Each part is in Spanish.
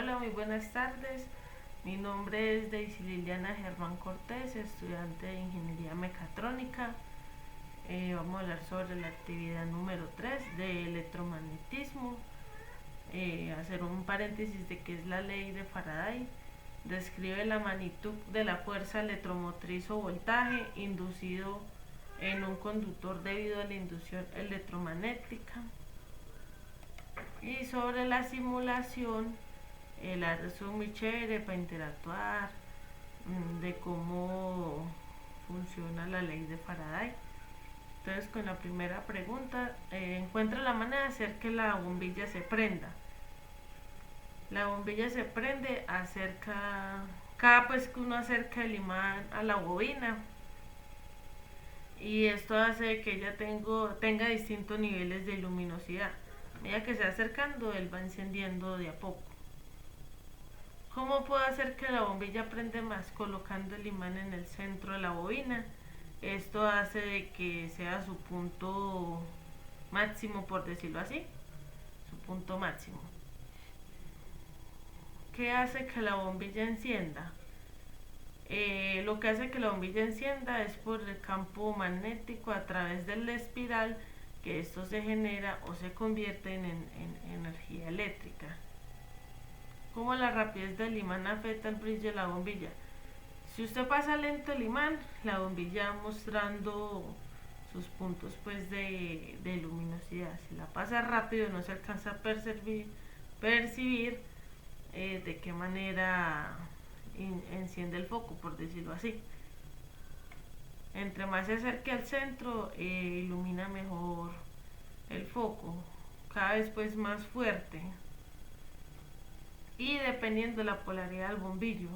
Hola, muy buenas tardes. Mi nombre es Daisy Liliana Germán Cortés, estudiante de Ingeniería Mecatrónica. Vamos a hablar sobre la actividad número 3 de electromagnetismo. Hacer un paréntesis de qué es la ley de Faraday. Describe la magnitud de la fuerza electromotriz o voltaje inducido en un conductor debido a la inducción electromagnética. Y sobre la simulación, la es muy chévere para interactuar, de cómo funciona la ley de Faraday. Entonces, con la primera pregunta, encuentra la manera de hacer que la bombilla se prenda. La bombilla se prende cada pues que uno acerca el imán a la bobina, y esto hace que ella tenga distintos niveles de luminosidad. A medida que se va acercando, él va encendiendo de a poco. ¿Cómo puedo hacer que la bombilla prenda más? Colocando el imán en el centro de la bobina. Esto hace de que sea su punto máximo, por decirlo así, su punto máximo. ¿Qué hace que la bombilla encienda? Lo que hace que la bombilla encienda es por el campo magnético a través de la espiral, que esto se genera o se convierte en energía eléctrica. ¿Cómo la rapidez del imán afecta el brillo de la bombilla? Si usted pasa lento el imán, la bombilla mostrando sus puntos pues de luminosidad. Si la pasa rápido, no se alcanza a percibir de qué manera enciende el foco, por decirlo así. Entre más se acerque al centro, ilumina mejor el foco, cada vez pues más fuerte, y dependiendo de la polaridad del bombillo.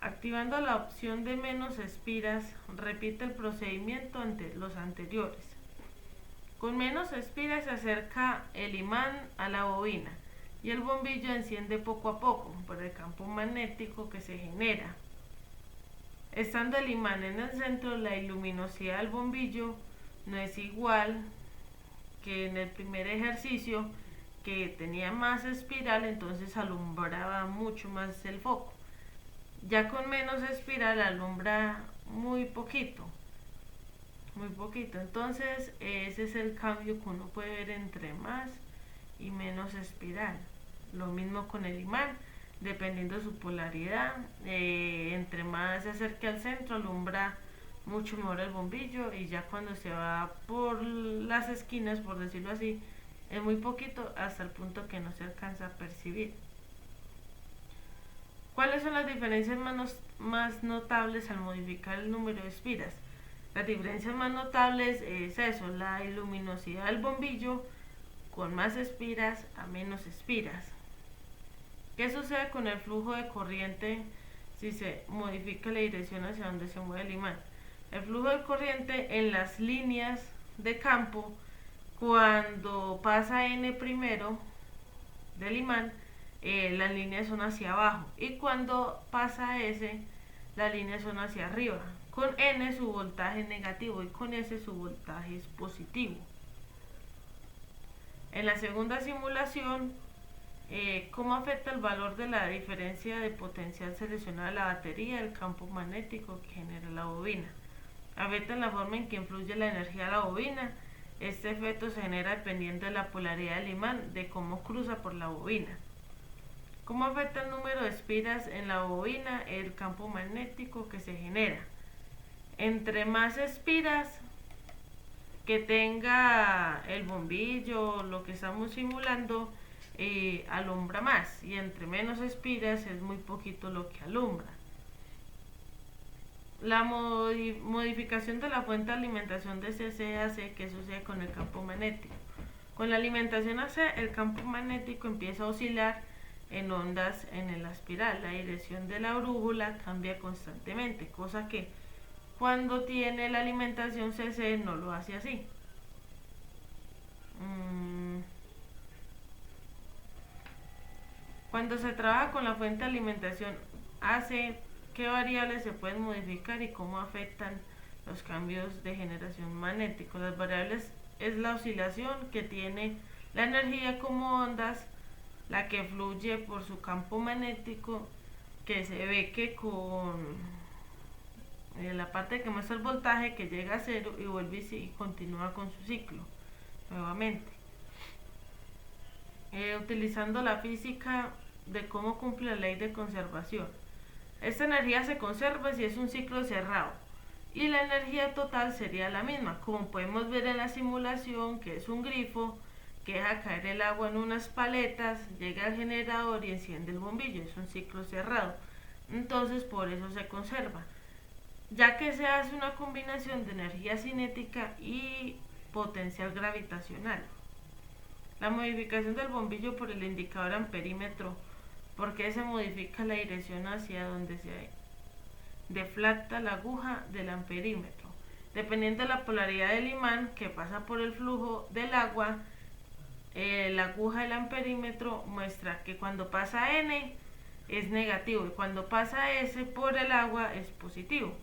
Activando la opción de menos espiras, repite el procedimiento ante los anteriores. Con menos espiras se acerca el imán a la bobina y el bombillo enciende poco a poco por el campo magnético que se genera. Estando el imán en el centro, la luminosidad del bombillo no es igual que en el primer ejercicio, que tenía más espiral, entonces alumbraba mucho más el foco. Ya con menos espiral alumbra muy poquito. Entonces ese es el cambio que uno puede ver entre más y menos espiral. Lo mismo con el imán, dependiendo de su polaridad, entre más se acerque al centro alumbra mucho mejor el bombillo, y ya cuando se va por las esquinas, por decirlo así, es muy poquito, hasta el punto que no se alcanza a percibir. ¿Cuáles son las diferencias más notables al modificar el número de espiras? Las diferencias más notables es eso, la luminosidad del bombillo con más espiras a menos espiras. ¿Qué sucede con el flujo de corriente si se modifica la dirección hacia donde se mueve el imán? El flujo de corriente en las líneas de campo, cuando pasa N primero del imán, las líneas son hacia abajo, y cuando pasa S, las líneas son hacia arriba. Con N su voltaje es negativo y con S su voltaje es positivo. En la segunda simulación, ¿cómo afecta el valor de la diferencia de potencial seleccionada de la batería del campo magnético que genera la bobina? Afecta en la forma en que influye la energía de la bobina. Este efecto se genera dependiendo de la polaridad del imán, de cómo cruza por la bobina. ¿Cómo afecta el número de espiras en la bobina el campo magnético que se genera? Entre más espiras que tenga el bombillo, lo que estamos simulando, alumbra más, y entre menos espiras es muy poquito lo que alumbra. La modificación de la fuente de alimentación de CC hace que sucede con el campo magnético. Con la alimentación AC, el campo magnético empieza a oscilar en ondas en la espiral. La dirección de la brújula cambia constantemente, cosa que cuando tiene la alimentación CC no lo hace así. Cuando se trabaja con la fuente de alimentación AC, ¿qué variables se pueden modificar y cómo afectan los cambios de generación magnético? Las variables es la oscilación que tiene la energía como ondas, la que fluye por su campo magnético, que se ve que con la parte que muestra el voltaje, que llega a cero y vuelve y continúa con su ciclo nuevamente. Utilizando la física de cómo cumple la ley de conservación. Esta energía se conserva si es un ciclo cerrado y la energía total sería la misma, como podemos ver en la simulación, que es un grifo que deja caer el agua en unas paletas, llega al generador y enciende el bombillo, es un ciclo cerrado. Entonces por eso se conserva, ya que se hace una combinación de energía cinética y potencial gravitacional. La modificación del bombillo por el indicador amperímetro, porque se modifica la dirección hacia donde se deflacta la aguja del amperímetro. Dependiendo de la polaridad del imán que pasa por el flujo del agua, la aguja del amperímetro muestra que cuando pasa N es negativo y cuando pasa S por el agua es positivo.